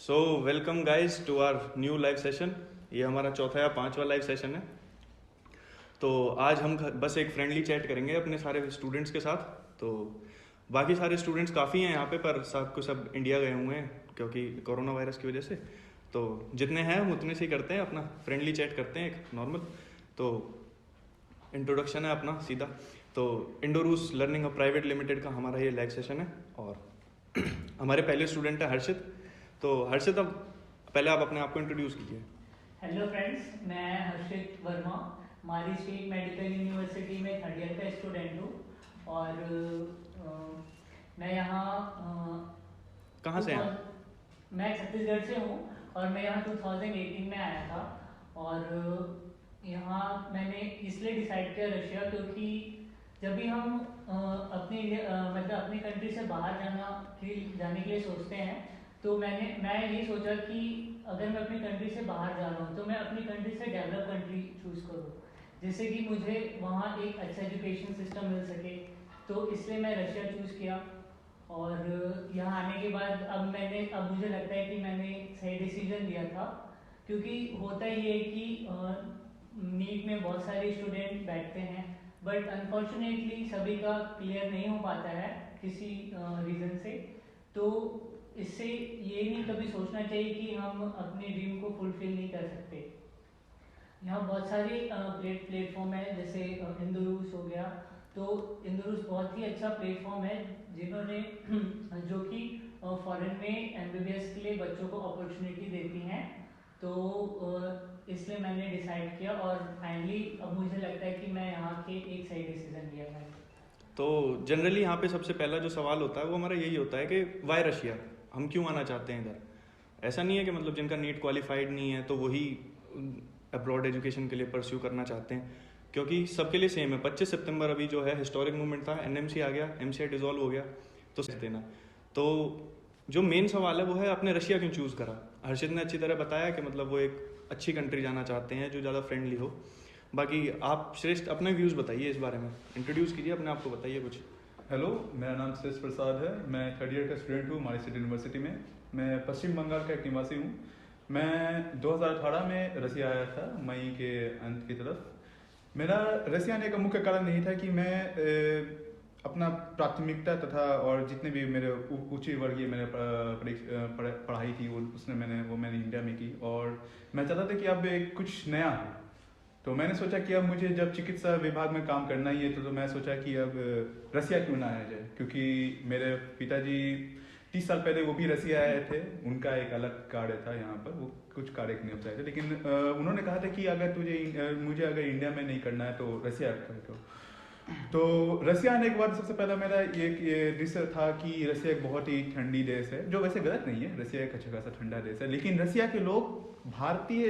So welcome guys to our new live session. ये हमारा चौथा या पांचवा लाइव सेशन है। तो आज हम बस एक फ्रेंडली चैट करेंगे अपने सारे स्टूडेंट्स के साथ। तो बाकी सारे स्टूडेंट्स काफ़ी हैं यहाँ पे, पर सब इंडिया गए हुए हैं क्योंकि कोरोना वायरस की वजह से। तो जितने हैं हम उतने से ही करते हैं, अपना फ्रेंडली चैट करते हैं एक नॉर्मल। तो इंट्रोडक्शन है अपना सीधा। तो इंडोरूस लर्निंग प्राइवेट लिमिटेड का हमारा ये लाइव सेशन है और हमारे पहले स्टूडेंट है हर्षित। तो हर्षित, अब पहले आप अपने आप को इंट्रोड्यूस कीजिए। हेलो फ्रेंड्स, मैं हर्षित वर्मा मारी स्टेट मेडिकल यूनिवर्सिटी में थर्ड ईयर का स्टूडेंट हूँ। और मैं यहाँ कहाँ से हैं? मैं छत्तीसगढ़ से हूँ और मैं यहाँ 2018 में आया था। और यहाँ मैंने इसलिए डिसाइड किया रशिया, क्योंकि जब भी हम मतलब अपनी कंट्री से बाहर जाने के लिए सोचते हैं, तो मैं यही सोचा कि अगर मैं अपनी कंट्री से बाहर जा रहा हूँ तो मैं अपनी कंट्री से डेवलप कंट्री चूज़ करूँ, जिससे कि मुझे वहाँ एक अच्छा एजुकेशन सिस्टम मिल सके। तो इसलिए मैं रशिया चूज़ किया। और यहाँ आने के बाद अब मुझे लगता है कि मैंने सही डिसीजन लिया था, क्योंकि होता ही है कि नीट में बहुत सारे स्टूडेंट बैठते हैं, बट अनफॉर्चुनेटली सभी का क्लियर नहीं हो पाता है किसी रीज़न से। तो इससे ये नहीं कभी सोचना चाहिए कि हम अपने ड्रीम को फुलफिल नहीं कर सकते। यहाँ बहुत सारे प्लेटफॉर्म है, जैसे इंदुरूस हो गया। तो इंदुरूस बहुत ही अच्छा प्लेटफॉर्म है जिन्होंने जो कि फॉरेन में एमबीबीएस के लिए बच्चों को अपॉर्चुनिटी देती हैं। तो इसलिए मैंने डिसाइड किया और फाइनली अब मुझे लगता है कि मैं यहाँ के एक सही डिसीजन लिया मैंने। तो जनरली यहाँ पे सबसे पहला जो सवाल होता है वो हमारा यही होता है कि वाई रशिया, हम क्यों आना चाहते हैं इधर। ऐसा नहीं है कि मतलब जिनका नीट क्वालिफाइड नहीं है तो वही अब्रॉड एजुकेशन के लिए परस्यू करना चाहते हैं, क्योंकि सबके लिए सेम है। 25 सितंबर अभी जो है हिस्टोरिक मूवमेंट था, एनएमसी आ गया, एमसीआई डिसॉल्व हो गया, तो देना। तो जो मेन सवाल है वो है आपने रशिया क्यों चूज़ करा। हर्षित ने अच्छी तरह बताया कि मतलब वो एक अच्छी कंट्री जाना चाहते हैं जो ज़्यादा फ्रेंडली हो। बाकी आप श्रेष्ठ अपने व्यूज़ बताइए इस बारे में, इंट्रोड्यूस कीजिए अपने आप को, बताइए कुछ। हेलो, मेरा नाम श्रेष्ठ प्रसाद है। मैं थर्ड ईयर का स्टूडेंट हूँ मारी स्टेट यूनिवर्सिटी में। मैं पश्चिम बंगाल का एक निवासी हूँ। मैं 2018 में रसिया आया था, मई के अंत की तरफ। मेरा रसिया आने का मुख्य कारण यही था कि मैं अपना प्राथमिकता तथा और जितने भी मेरे उच्च वर्गीय मैंने पढ़ाई थी मैंने इंडिया में की, और मैं चाहता था कि अब कुछ नया है। तो मैंने सोचा कि अब मुझे जब चिकित्सा विभाग में काम करना ही है तो मैं सोचा कि अब रसिया क्यों ना आया जाए, क्योंकि मेरे पिताजी 30 साल पहले वो भी रसिया आए थे। उनका एक अलग कार्य था यहाँ पर, वो कुछ कार्य नहीं हो थे, लेकिन उन्होंने कहा था कि अगर मुझे अगर इंडिया में नहीं करना है तो रसिया कर। तो रसिया आने के बाद सबसे पहला मेरा ये दृश्य था कि रसिया एक बहुत ही ठंडी देश है, जो वैसे गलत नहीं है। रसिया एक अच्छा खासा ठंडा देश है, लेकिन रसिया के लोग भारतीय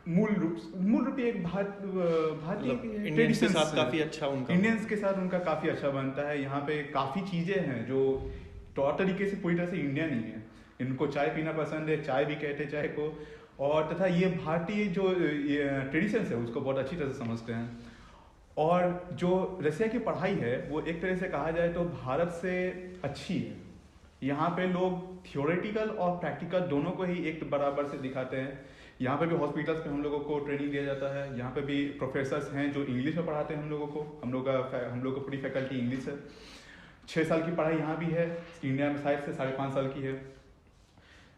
मूल रूप एक भारतीय इंडियंस के साथ काफ़ी अच्छा उनका, इंडियंस के साथ उनका काफ़ी अच्छा बनता है। यहाँ पे काफ़ी चीज़ें हैं जो तौर तरीके से पूरी तरह से इंडियन नहीं है। इनको चाय पीना पसंद है, चाय भी कहते हैं चाय को, और तथा ये भारतीय जो ट्रेडिशंस है उसको बहुत अच्छी तरह से समझते हैं। और जो रसिया की पढ़ाई है वो एक तरह से कहा जाए तो भारत से अच्छी है। यहाँ पे लोग थियोरेटिकल और प्रैक्टिकल दोनों को ही एक बराबर से दिखाते हैं। यहाँ पे भी हॉस्पिटल्स पे हम लोगों को ट्रेनिंग दिया जाता है। यहाँ पे भी प्रोफेसर्स हैं जो इंग्लिश में पढ़ाते हैं हम लोगों को। हम लोग को पूरी फैकल्टी इंग्लिश है। 6 साल की पढ़ाई यहाँ भी है, इंडिया में शायद से 5.5 साल की है।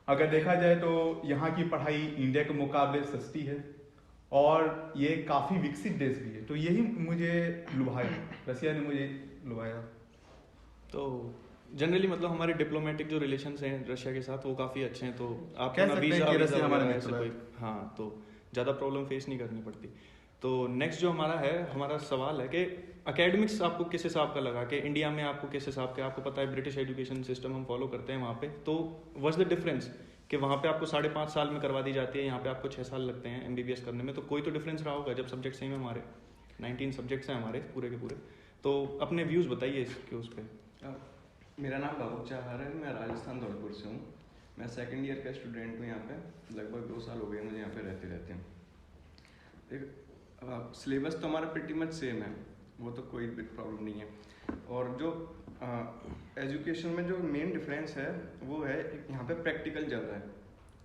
अगर देखा जाए तो यहाँ की पढ़ाई इंडिया के मुकाबले सस्ती है और ये काफ़ी विकसित देश भी है। तो यही मुझे लुभाया, रसिया ने मुझे लुभाया। तो जनरली मतलब हमारे डिप्लोमेटिक जो रिलेशंस हैं रशिया के साथ वो काफ़ी अच्छे हैं। तो आप कह सकते हैं कि रसिया हमारा ऐसे कोई, हाँ, तो ज़्यादा प्रॉब्लम फेस नहीं करनी पड़ती। तो नेक्स्ट जो हमारा सवाल है कि एकेडमिक्स आपको किस हिसाब का लगा, कि इंडिया में आपको किस हिसाब का, आपको पता है ब्रिटिश एजुकेशन सिस्टम हम फॉलो करते हैं वहाँ पे, तो व्हाट्स द डिफरेंस कि वहाँ पे आपको 5.5 साल में करवा दी जाती है, यहाँ पे आपको 6 साल लगते हैं एमबीबीएस करने में। तो कोई तो डिफरेंस रहा होगा जब सब्जेक्ट सेम है। हमारे 19 सब्जेक्ट्स हैं हमारे पूरे के पूरे। तो अपने व्यूज़ बताइए इसके उस पर। मेरा नाम बाबू चाहर है, मैं राजस्थान धौलपुर से हूँ। मैं सेकंड ईयर का स्टूडेंट हूँ यहाँ पे। लगभग 2 साल हो गए मुझे यहाँ पे रहते हैं। सिलेबस तो हमारा प्रिटी मच सेम है। वो तो कोई भी प्रॉब्लम नहीं है। और जो एजुकेशन में जो मेन डिफरेंस है वो है यहाँ पे प्रैक्टिकल ज़्यादा है।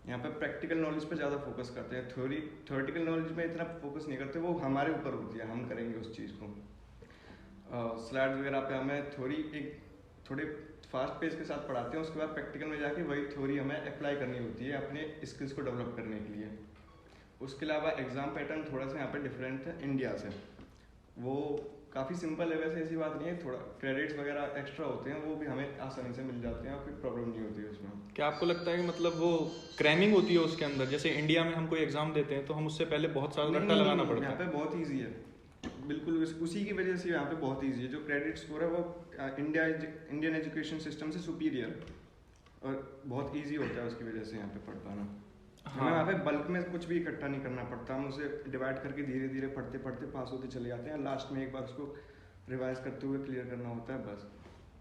यहाँ पे प्रैक्टिकल नॉलेज पे ज़्यादा फोकस करते हैं, थ्योरेटिकल नॉलेज में इतना फोकस नहीं करते, वो हमारे ऊपर होती है, हम करेंगे उस चीज़ को। स्लाइड्स वगैरह पे हमें थ्योरी एक थोड़े फास्ट पेस के साथ पढ़ाते हैं, उसके बाद प्रैक्टिकल में जाके वही थ्योरी हमें अप्लाई करनी होती है अपने स्किल्स को डेवलप करने के लिए। उसके अलावा एग्ज़ाम पैटर्न थोड़ा सा यहाँ पे डिफरेंट है इंडिया से, वो काफ़ी सिंपल है, वैसे ऐसी बात नहीं है, थोड़ा क्रेडिट्स वगैरह एक्स्ट्रा होते हैं, वो भी हमें आसानी से मिल जाते हैं और कोई प्रॉब्लम नहीं होती है उसमें। क्या आपको लगता है कि मतलब वो क्रैमिंग होती है उसके अंदर, जैसे इंडिया में हम कोई एग्जाम देते हैं तो हम उससे पहले बहुत सारा रट्टा लगाना पड़ता यहाँ है? पे बहुत ईजी है, बिल्कुल उसी की वजह से यहाँ पे बहुत ईजी है। जो क्रेडिट स्कोर है वो इंडियन एजुकेशन सिस्टम से सुपीरियर और बहुत ईजी होता है, उसकी वजह से यहाँ पे पढ़ पाना। हमें यहाँ पे बल्क में कुछ भी इकट्ठा नहीं करना पड़ता, हम उसे डिवाइड करके धीरे धीरे पढ़ते पढ़ते पास होते चले जाते हैं, लास्ट में एक बार उसको रिवाइज करते हुए क्लियर करना होता है बस।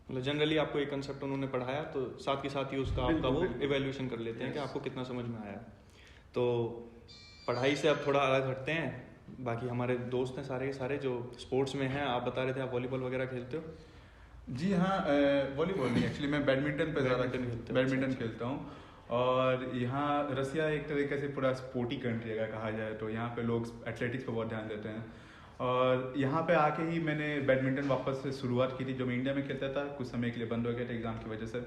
मतलब जनरली आपको एक कंसेप्ट उन्होंने पढ़ाया तो साथ के साथ ही उसका आपका वो इवैल्यूएशन कर लेते हैं कि आपको कितना समझ में आया। तो पढ़ाई से अब थोड़ा अलग हटते हैं, बाकी हमारे दोस्त हैं सारे के सारे जो स्पोर्ट्स में हैं। आप बता रहे थे आप वॉलीबॉल वगैरह खेलते हो? जी हाँ, वॉलीबॉल नहीं, एक्चुअली मैं बैडमिंटन पे ज़्यादा बैडमिंटन खेलता हूँ। और यहाँ रसिया एक तरीके से पूरा स्पोर्टी कंट्री है कहा जाए तो, यहाँ पे लोग एथलेटिक्स पे बहुत ध्यान देते हैं। और यहाँ पे आके ही मैंने बैडमिंटन वापस से शुरुआत की थी, जो मैं इंडिया में खेलता था, कुछ समय के लिए बंद हो गया था एग्ज़ाम की वजह से।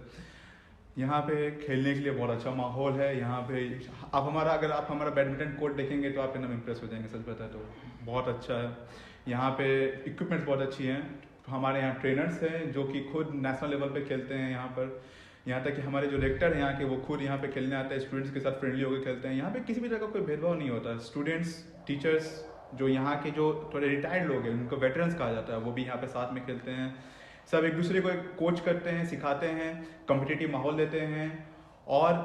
यहाँ पे खेलने के लिए बहुत अच्छा माहौल है। यहाँ पे अगर आप हमारा बैडमिंटन कोर्ट देखेंगे तो आप एकदम इम्प्रेस हो जाएंगे, सच बताए तो बहुत अच्छा है। यहाँ पे इक्विपमेंट्स बहुत अच्छी हैं, हमारे यहाँ ट्रेनर्स हैं जो कि खुद नेशनल लेवल पे खेलते हैं यहाँ पर। यहाँ तक कि हमारे जो रेक्टर हैं यहाँ के, वो खुद यहाँ पे खेलने आते हैं, स्टूडेंट्स के साथ फ्रेंडली होकर खेलते हैं। यहाँ पे किसी भी तरह का कोई भेदभाव नहीं होता। स्टूडेंट्स, टीचर्स, जो यहाँ के जो थोड़े रिटायर्ड लोग हैं उनको वेटरन्स कहा जाता है, वो भी यहाँ पे साथ में खेलते हैं। सब एक दूसरे को कोच करते हैं, सिखाते हैं, कॉम्पिटिटिव माहौल देते हैं और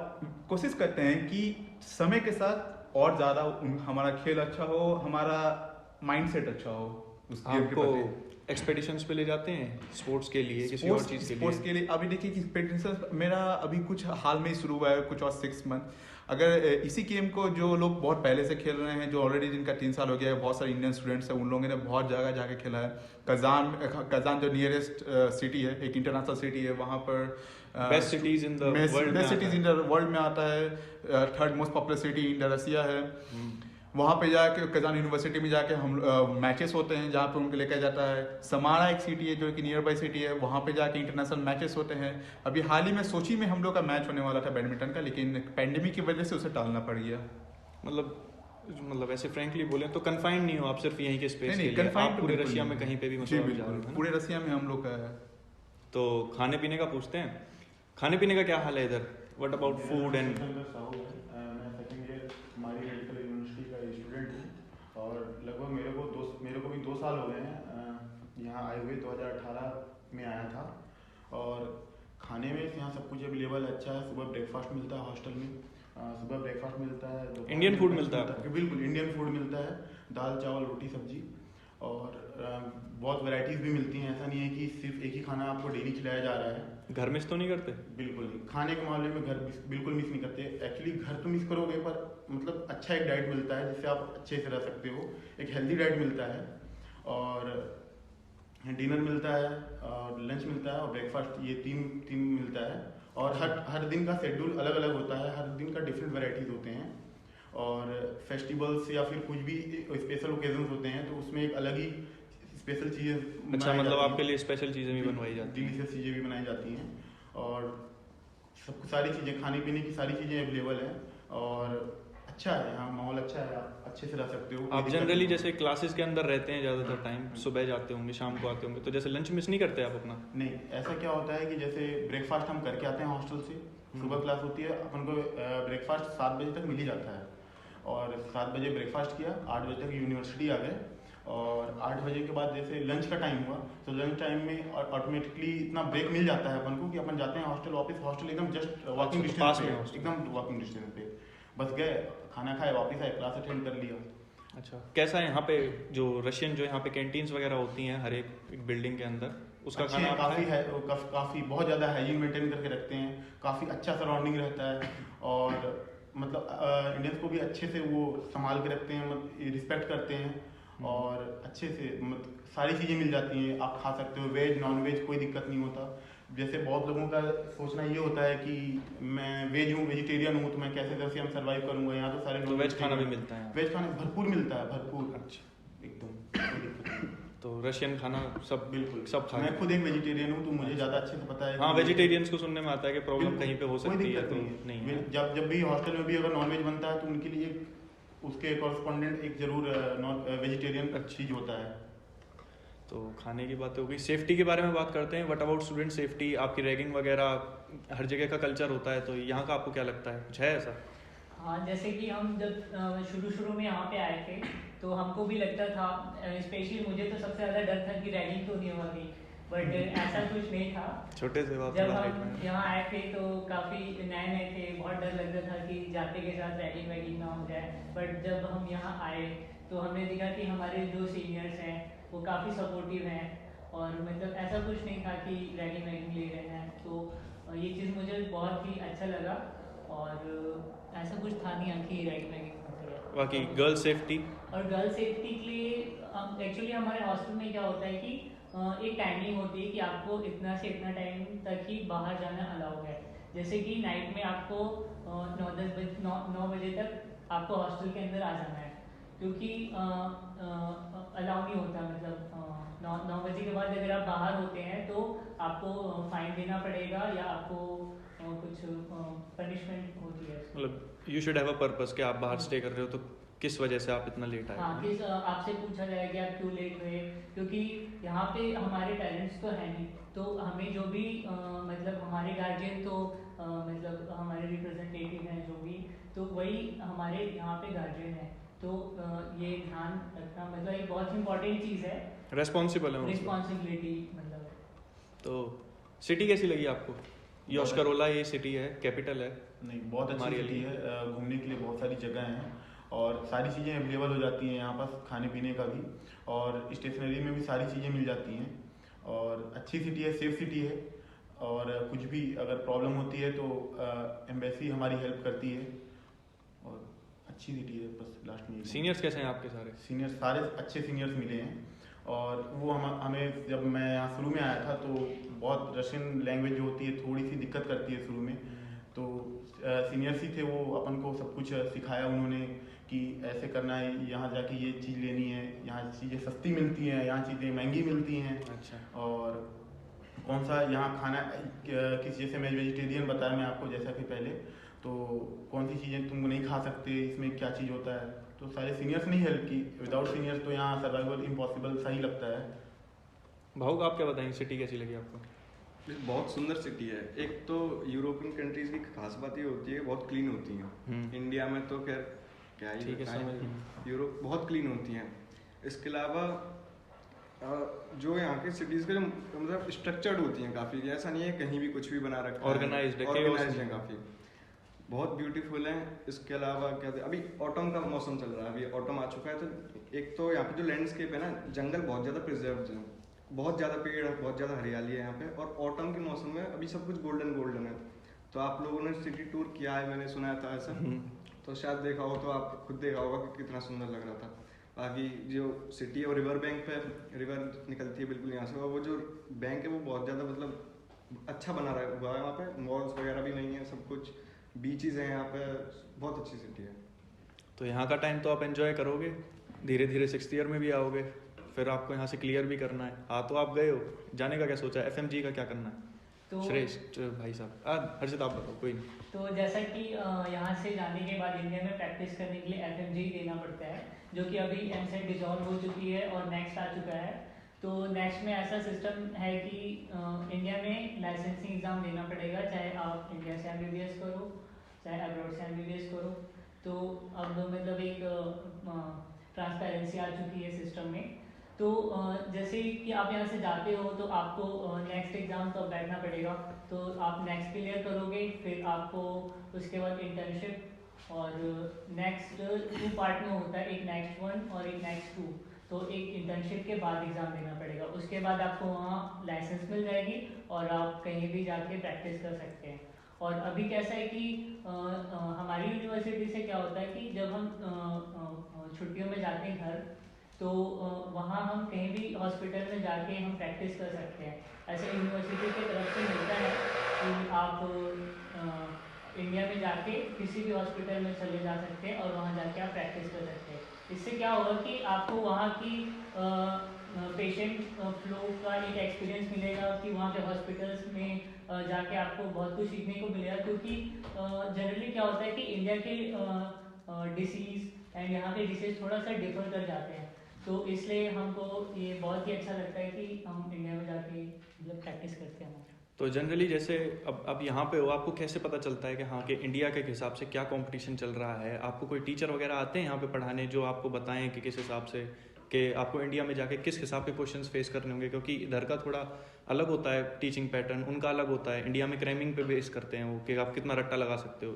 कोशिश करते हैं कि समय के साथ और ज़्यादा हमारा खेल अच्छा हो, हमारा माइंडसेट अच्छा हो उस गेम के प्रति। एक्सपेडिशंस पे ले जाते हैं स्पोर्ट्स के लिए, किसी और चीज़ के लिए? स्पोर्ट्स के लिए अभी देखिए कि एक्सपेडिशंस मेरा अभी कुछ हाल में ही शुरू हुआ है, कुछ और 6 मंथ। अगर इसी गेम को जो लोग बहुत पहले से खेल रहे हैं, जो ऑलरेडी जिनका 3 साल हो गया है, बहुत सारे इंडियन स्टूडेंट्स हैं, उन लोगों ने बहुत जगह जाके खेला है। कजान जो नियरेस्ट सिटी है, एक इंटरनेशनल सिटी है, वहाँ पर best cities in the world में आता है। 3rd most popular city in Russia है। वहाँ पे जाके कजान यूनिवर्सिटी में जाके हम मैचेस होते हैं, जहाँ पे उनको लेकर जाता है। समारा एक सिटी है जो कि नियर बाई सिटी है, वहाँ पे जाके इंटरनेशनल मैचेस होते हैं। अभी हाल ही में सोची में हम लोग का मैच होने वाला था बैडमिंटन का, लेकिन पैंडेमिक की वजह से उसे टालना पड़ गया। मतलब ऐसे फ्रैंकली बोले तो कन्फाइंड नहीं हो आप सिर्फ यहीं के स्पेस के लिए? कन्फाइंड पूरे रशिया में कहीं पे भी जी बिल्कुल, पूरे रशिया में हम लोग का है। तो खाने पीने का पूछते हैं, खाने पीने का क्या हाल है इधर? What about food and? लगभग मेरे को भी 2 साल हो गए हैं यहाँ आए हुए। 2018 में आया था। और खाने में यहाँ सब कुछ अवेलेबल अच्छा है। सुबह ब्रेकफास्ट मिलता है हॉस्टल में, सुबह ब्रेकफास्ट मिलता है, इंडियन फूड मिलता है? बिल्कुल इंडियन फूड मिलता है, दाल चावल रोटी सब्जी। और बहुत वैरायटीज़ भी मिलती हैं, ऐसा नहीं है कि सिर्फ एक ही खाना आपको डेली खिलाया जा रहा है। घर मिस तो नहीं करते? बिल्कुल नहीं, खाने के मामले में घर बिल्कुल मिस नहीं करते। एक्चुअली घर तो मिस करोगे पर मतलब अच्छा एक डाइट मिलता है जिससे आप अच्छे से रह सकते हो, एक हेल्दी डाइट मिलता है। और डिनर मिलता है और लंच मिलता है और ब्रेकफास्ट, ये तीन मिलता है। और हर दिन का शेड्यूल अलग अलग होता है, हर दिन का डिफरेंट वैरायटीज़ होते हैं। और फेस्टिवल्स या फिर कुछ भी स्पेशल ओकेजन होते हैं तो उसमें एक अलग ही स्पेशल चीज़ें। अच्छा, मतलब आपके लिए स्पेशल चीज़ें भी बनवाई जाती हैं? डिलीशियस चीज़ें भी बनाई जाती हैं और सब सारी चीज़ें, खाने पीने की सारी चीज़ें अवेलेबल हैं। और अच्छा है यहाँ, माहौल अच्छा है, आप अच्छे से रह सकते हो। आप जनरली जैसे क्लासेस के अंदर रहते हैं ज़्यादातर टाइम, सुबह जाते होंगे, शाम को आते होंगे, तो जैसे लंच मिस नहीं करते आप अपना? नहीं, ऐसा क्या होता है कि जैसे ब्रेकफास्ट हम करके आते हैं हॉस्टल से, सुबह क्लास होती है, अपन को ब्रेकफास्ट 7 बजे तक मिल ही जाता है। और 7 बजे ब्रेकफास्ट किया, 8 बजे तक यूनिवर्सिटी आ गए। और 8 बजे के बाद जैसे लंच का टाइम हुआ तो लंच टाइम में ऑटोमेटिकली इतना ब्रेक मिल जाता है अपन को कि अपन जाते हैं हॉस्टल वापस। हॉस्टल एकदम जस्ट वॉकिंग डिस्टेंस पे, एकदम वॉकिंग डिस्टेंस पे, बस गए, खाना खाए, वापस आए, क्लास अटेंड कर लिया। अच्छा, कैसा है यहाँ पे जो रशियन जो यहाँ पे कैंटीन्स वगैरह होती हैं हर एक बिल्डिंग के अंदर, उसका खाना काफ़ी बहुत ज़्यादा हाइजीन मेंटेन करके रखते हैं, काफ़ी अच्छा सराउंडिंग रहता है। और मतलब इंडियंस को भी अच्छे से वो संभाल के रखते हैं, मतलब रिस्पेक्ट करते हैं। और अच्छे से मतलब सारी चीज़ें मिल जाती हैं, आप खा सकते हो, वेज नॉन वेज कोई दिक्कत नहीं होता। जैसे बहुत लोगों का सोचना ये होता है कि मैं वेज हूँ, वेजिटेरियन हूँ, तो मैं कैसे कैसे हम सर्वाइव करूँगा, यहाँ तो सारे तो वेज खाना भी मिलता है? वेज खाना भरपूर मिलता है, भरपूर, अच्छा, एकदम कोई दिक्कत नहीं। तो रशियन खाना सब बिल्कुल सब खा मैं खुद एक वेजिटेरियन हूँ, तो मुझे ज़्यादा अच्छे से पता है। हाँ, वेजिटेरियंस को सुनने में आता है कि प्रॉब्लम बिल्कुल, कहीं पे हो कोई सकती है, दिक्कत तो नहीं नहीं है। है। जब भी हॉस्टल में भी अगर नॉनवेज बनता है तो उनके लिए उसके कॉरस्पॉन्डेंट एक जरूर नॉन वेजिटेरियन चीज़ होता है। तो खाने की बात हो गई, सेफ्टी के बारे में बात करते हैं। What about student safety? आपकी रैगिंग वगैरह हर जगह का कल्चर होता है, तो यहाँ का आपको क्या लगता है, कुछ है ऐसा? हाँ, जैसे कि हम जब शुरू में यहाँ पे आए थे तो हमको भी लगता था, स्पेशली मुझे तो सबसे ज़्यादा डर था कि रैगिंग तो नहीं होगी, बट ऐसा कुछ नहीं था। छोटे से बात जब हम यहाँ आए थे तो काफ़ी नए थे, बहुत डर लगता था कि जाते के साथ रैगिंग वैगिंग ना हो जाए। बट जब हम यहाँ आए तो हमने देखा कि हमारे जो सीनियर्स हैं वो काफ़ी सपोर्टिव हैं, और मतलब ऐसा कुछ नहीं था कि रैगिंग वैगिंग ले रहे हैं। तो ये चीज़ मुझे बहुत ही अच्छा लगा, और ऐसा कुछ था नहीं कि रैगिंग वैगिंग होती है। बाकी गर्ल सेफ्टी? और गर्ल सेफ्टी के लिए एक्चुअली हमारे हॉस्टल में क्या होता है कि एक टाइमिंग होती है कि आपको इतना से इतना टाइम तक ही बाहर जाना अलाउ है। जैसे कि नाइट में आपको 9 बजे तक आपको हॉस्टल के अंदर आ जाना है, क्योंकि अलाउ नहीं होता, मतलब 9 बजे के बाद अगर आप बाहर होते हैं तो आपको फाइन देना पड़ेगा, या आपको कुछ पनिशमेंट होती है। मतलब you should have a purpose कि आप बाहर स्टे कर रहे हो, तो किस वजह से आप इतना लेट आए? हाँ, किस आपसे पूछा जाएगा कि आप क्यों लेट हुए, क्योंकि यहाँ पे हमारे पेरेंट्स तो है नहीं, तो हमें जो भी मतलब हमारे गार्जियन तो मतलब हमारे रिप्रेजेंटेटिव हैं जो भी, तो वही हमारे यहाँ पे गार्जियन है। तो ये ध्यान रखना मतलब एक बहुत इंपॉर्टेंट चीज़ है, रेस्पॉन्सिबल है, रिस्पॉन्सिबिलिटी मतलब। तो सिटी कैसी लगी आपको? योशकरोला ये सिटी है, कैपिटल है। नहीं, बहुत अच्छी हमारे सिटी लिए। है, घूमने के लिए बहुत सारी जगह हैं और सारी चीज़ें अवेलेबल हो जाती हैं यहाँ पास, खाने पीने का भी, और स्टेशनरी में भी सारी चीज़ें मिल जाती हैं। और अच्छी सिटी है, सेफ सिटी है, और कुछ भी अगर प्रॉब्लम होती है तो एम्बेसी हमारी हेल्प करती है, और अच्छी सिटी है। बस लास्ट में सीनियर्स कैसे हैं आपके सारे? सीनियर्स सारे अच्छे सीनियर्स मिले हैं, और वो हमें जब मैं यहाँ शुरू में आया था तो बहुत रशियन लैंग्वेज जो होती है थोड़ी सी दिक्कत करती है शुरू में, तो सीनियर्स ही थे, वो अपन को सब कुछ सिखाया उन्होंने कि ऐसे करना है, यहाँ जाके ये चीज़ लेनी है, यहाँ चीज़ें सस्ती मिलती हैं, यहाँ चीज़ें महंगी मिलती हैं। अच्छा। और कौन सा यहाँ खाना किस, जैसे मैं वेजिटेरियन बताया मैं आपको जैसा कि पहले, तो कौन सी चीज़ें तुम नहीं खा सकते, इसमें क्या चीज़ होता है, तो सारे सीनियर्स ने हेल्प की। विदाउट सीनियर्स तो यहाँ सर्वाइवल इम्पॉसिबल सा ही लगता है। भाऊ आप क्या बताएंगे, सिटी कैसी लगी आपको? बहुत सुंदर सिटी है। एक तो यूरोपियन कंट्रीज की खास बात ये होती है बहुत क्लीन होती हैं। इंडिया में तो खैर क्या ही ठीक है, समझ बताएं, यूरोप बहुत क्लीन होती हैं। इसके अलावा जो यहाँ की सिटीज़ के जो मतलब स्ट्रक्चर्ड होती हैं काफ़ी, ऐसा नहीं है कहीं भी कुछ भी बना रखा है, ऑर्गेनाइज्ड ऑर्गेनाइज्ड है काफ़ी, बहुत ब्यूटीफुल है। इसके अलावा क्या अभी ऑटम का मौसम चल रहा है, अभी ऑटम आ चुका है, तो एक तो यहाँ पे जो लैंडस्केप है ना, जंगल बहुत ज़्यादा प्रिजर्व है, बहुत ज़्यादा पेड़ है, बहुत ज़्यादा हरियाली है यहाँ पे, और ऑटम के मौसम में अभी सब कुछ गोल्डन गोल्डन है। तो आप लोगों ने सिटी टूर किया है, मैंने सुना था ऐसा, तो शायद देखा हो, तो आप खुद देखा होगा कि कितना सुंदर लग रहा था। बाकी जो सिटी और रिवर बैंक पे रिवर निकलती है बिल्कुल यहाँ से, और वो जो बैंक है वो बहुत ज़्यादा मतलब अच्छा बना रहा हुआ है, वहाँ पे मॉल्स वगैरह भी नहीं है, सब कुछ बीचेस हैं यहाँ पे, बहुत अच्छी सिटी है। तो यहाँ का टाइम तो आप एंजॉय करोगे, धीरे धीरे 6th ईयर में भी आओगे, फिर आपको यहाँ से क्लियर भी करना है। हाँ, तो आप गए हो, जाने का क्या सोचा है, FMG का क्या करना है? तो श्रेष्ठ भाई साहब, हर्षित आप बताओ, कोई नहीं। तो जैसा कि यहाँ से जाने के बाद इंडिया में प्रैक्टिस करने के लिए FMG देना पड़ता है, जो कि अभी MSET डिसॉल्व हो चुकी है और नेक्स्ट आ चुका है। तो नेक्स्ट में ऐसा सिस्टम है कि इंडिया में लाइसेंसिंग एग्ज़ाम देना पड़ेगा, चाहे आप इंडिया से MBBS करो, चाहे अब्रॉड से MBBS करो। तो अब मतलब एक ट्रांसपेरेंसी आ चुकी है सिस्टम में। तो जैसे कि आप यहाँ से जाते हो तो आपको नेक्स्ट एग्ज़ाम तो बैठना पड़ेगा, तो आप नेक्स्ट क्लियर करोगे, फिर आपको उसके बाद इंटर्नशिप, और नेक्स्ट 2 पार्ट में होता है, एक नेक्स्ट 1 और एक नेक्स्ट 2। तो एक इंटर्नशिप के बाद एग्ज़ाम देना पड़ेगा, उसके बाद आपको वहाँ लाइसेंस मिल जाएगी और आप कहीं भी जाके प्रैक्टिस कर सकते हैं। और अभी कैसा है कि हमारी यूनिवर्सिटी से क्या होता है कि जब हम छुट्टियों में जाते हैं घर, तो वहाँ हम कहीं भी हॉस्पिटल में जाके हम प्रैक्टिस कर सकते हैं। ऐसे यूनिवर्सिटी की तरफ से मिलता है कि आप इंडिया में जाके किसी भी हॉस्पिटल में चले जा सकते हैं और वहाँ जाके आप प्रैक्टिस कर सकते हैं। इससे क्या होगा कि आपको वहाँ की पेशेंट फ्लो का एक एक्सपीरियंस मिलेगा कि वहाँ के हॉस्पिटल्स में जाके आपको बहुत कुछ सीखने को मिलेगा, क्योंकि जनरली क्या होता है कि इंडिया के डिसीज़ एंड यहाँ के डिसीज़ थोड़ा सा डिफर कर जाते हैं। तो इसलिए हमको ये बहुत ही अच्छा लगता है कि हम इंडिया में जाके मतलब प्रैक्टिस करते हैं। तो जनरली जैसे अब यहाँ पे हो, आपको कैसे पता चलता है कि हाँ कि इंडिया के हिसाब से क्या कंपटीशन चल रहा है? आपको कोई टीचर वगैरह आते हैं यहाँ पे पढ़ाने जो आपको बताएं कि किस हिसाब से कि आपको इंडिया में जाके किस हिसाब के क्वेश्चंस फेस करने होंगे? क्योंकि इधर का थोड़ा अलग होता है टीचिंग पैटर्न, उनका अलग होता है। इंडिया में क्रैमिंग पे बेस करते हैं वो कि आप कितना रट्टा लगा सकते हो।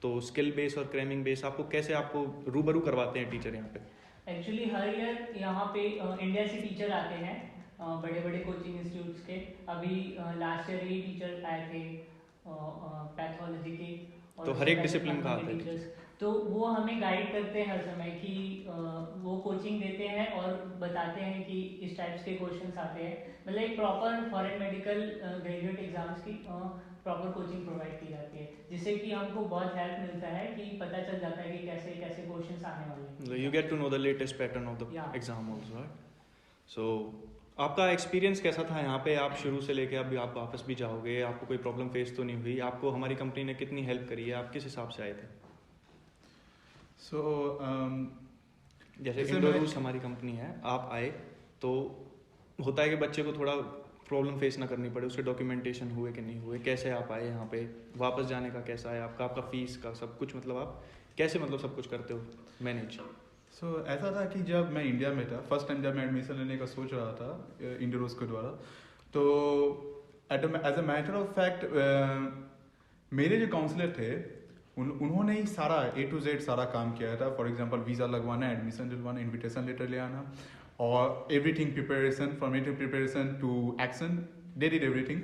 तो स्किल बेस और क्रैमिंग बेस आपको रूबरू करवाते हैं टीचर यहाँ पे? एक्चुअली हर ईयर यहाँ पे इंडिया से टीचर आते हैं, बड़े बड़े कोचिंग इंस्टीट्यूट्स के। अभी लास्ट ईयर ही टीचर आए थे पैथोलॉजी के, और तो हर एक डिसिप्लिन का आता है टीचर्स। तो वो हमें गाइड करते हैं हर समय कि वो कोचिंग देते हैं और बताते हैं कि इस टाइप्स के क्वेश्चंस आते हैं। मतलब एक proper foreign medical graduate exams की प्रॉपर कोचिंग प्रोवाइड की जाती है, जिससे कि हमको बहुत हेल्प मिलता है कि पता चल जाता है कि कैसे कैसे क्वेश्चंस आने वाले हैं। You get to know the latest pattern of the Yeah. Exam also. So आपका एक्सपीरियंस कैसा था यहाँ पे? आप शुरू से लेके अभी आप वापस भी जाओगे, आपको कोई प्रॉब्लम फेस तो नहीं हुई? आपको हमारी कंपनी ने कितनी हेल्प करी है? आप किस हिसाब से आए थे? सो जैसे जैसे इंडोरूस हमारी कंपनी है, आप आए तो होता है कि बच्चे को थोड़ा प्रॉब्लम फेस ना करनी पड़े, उसके डॉक्यूमेंटेशन हुए कि नहीं हुए, कैसे आप आए यहाँ पे, वापस जाने का कैसा है आपका फीस का सब कुछ, मतलब आप कैसे मतलब सब कुछ करते हो मैनेज? सो ऐसा था कि जब मैं इंडिया में था, फर्स्ट टाइम जब मैं एडमिशन लेने का सोच रहा था इंडोरूस के द्वारा, तो as a matter of fact मेरे जो काउंसलर थे उन्होंने ही सारा A to Z सारा काम किया था। फॉर एग्जांपल वीज़ा लगवाना, एडमिशन दिलवाना, इनविटेशन लेटर ले आना, और everything preparation, formative preparation to action, they did everything.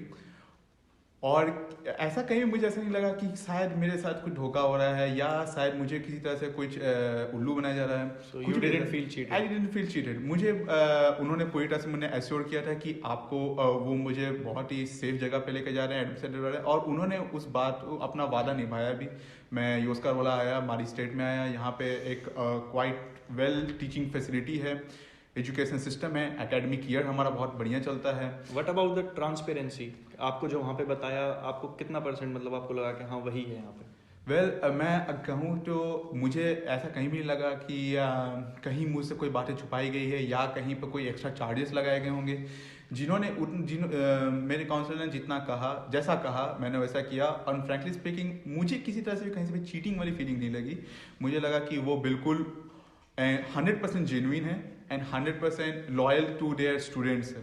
और ऐसा कहीं मुझे ऐसा नहीं लगा कि शायद मेरे साथ कुछ धोखा हो रहा है या शायद मुझे किसी तरह से कुछ उल्लू बनाया जा रहा है। So you didn't feel cheated? I didn't feel cheated। मुझे उन्होंने पूरी तरह से मुझे एश्योर किया था कि आपको वो मुझे बहुत ही सेफ जगह पे लेके जा रहे हैं, एडमिशन दिलवा रहे हैं, और उन्होंने उस बात को अपना वादा निभाया भी। मैं योस्कर वाला आया, हमारी स्टेट में आया, यहाँ पे एक क्वाइट वेल टीचिंग फैसिलिटी है, एजुकेशन सिस्टम है, एकेडमिक ईयर हमारा बहुत बढ़िया चलता है। What about the transparency? आपको जो वहाँ पे बताया, आपको कितना परसेंट मतलब आपको लगा कि हाँ वही है यहाँ पे? मैं कहूँ तो मुझे ऐसा कहीं भी नहीं लगा कि कहीं मुझसे कोई बातें छुपाई गई है या कहीं पर कोई एक्स्ट्रा चार्जेस लगाए गए होंगे। मेरे काउंसलर ने जितना कहा, जैसा कहा, मैंने वैसा किया। और फ्रैंकली स्पीकिंग मुझे किसी तरह से भी कहीं से भी चीटिंग वाली फीलिंग नहीं लगी। मुझे लगा कि वो बिल्कुल 100% जेन्युइन है and 100% loyal to their students है।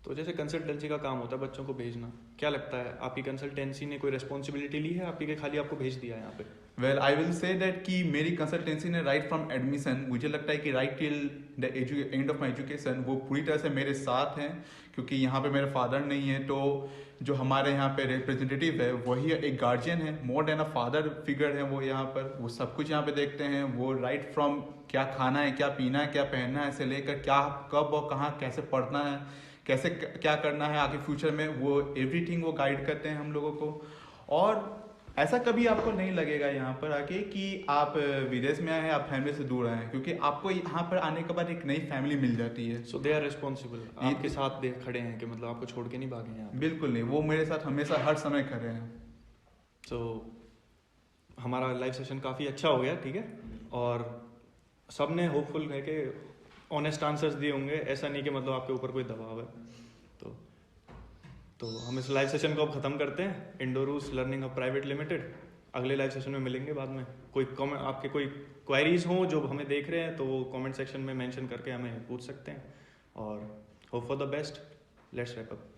तो जैसे कंसल्टेंसी का काम होता है बच्चों को भेजना, क्या लगता है आपकी कंसल्टेंसी ने कोई रिस्पॉन्सिबिलिटी ली है आपकी, खाली आपको भेज दिया यहाँ पे? Well I will say that कि मेरी कंसल्टेंसी ने राइट फ्रॉम एडमिशन, मुझे लगता है कि right till the end of my education वो पूरी तरह से मेरे साथ हैं। क्योंकि यहाँ पे मेरे फादर नहीं है, तो जो हमारे यहाँ पे रिप्रेजेंटेटिव है वही एक गार्जियन है, more than a father figure है वो यहाँ पर। वो सब कुछ यहाँ पे देखते हैं। वो राइट फ्रॉम क्या खाना है, क्या पीना है, क्या पहनना है से लेकर क्या कब और कहाँ कैसे पढ़ना है, कैसे क्या करना है आगे फ्यूचर में, वो एवरीथिंग वो गाइड करते हैं हम लोगों को। और ऐसा कभी आपको नहीं लगेगा यहाँ पर आके कि आप विदेश में आए हैं, आप फैमिली से दूर आए हैं, क्योंकि आपको यहाँ पर आने के बाद एक नई फैमिली मिल जाती है। सो दे आर रिस्पॉन्सिबल, आपके साथ दे खड़े हैं कि मतलब आपको छोड़ के नहीं भागे हैं? बिल्कुल नहीं, वो मेरे साथ हमेशा हर समय खड़े हैं। तो हमारा लाइव सेशन काफ़ी अच्छा हो गया, ठीक है, और सब ने होपफुल है कि ऑनेस्ट आंसर्स दिए होंगे, ऐसा नहीं कि मतलब आपके ऊपर कोई दबाव है। तो हम इस लाइव सेशन को अब ख़त्म करते हैं। इंडोरूस लर्निंग हब प्राइवेट लिमिटेड, अगले लाइव सेशन में मिलेंगे बाद में। कोई कमेंट, आपके कोई क्वायरीज हों जो हमें देख रहे हैं तो वो कमेंट सेक्शन में मेंशन करके हमें पूछ सकते हैं। और hope for the best, let's wrap up.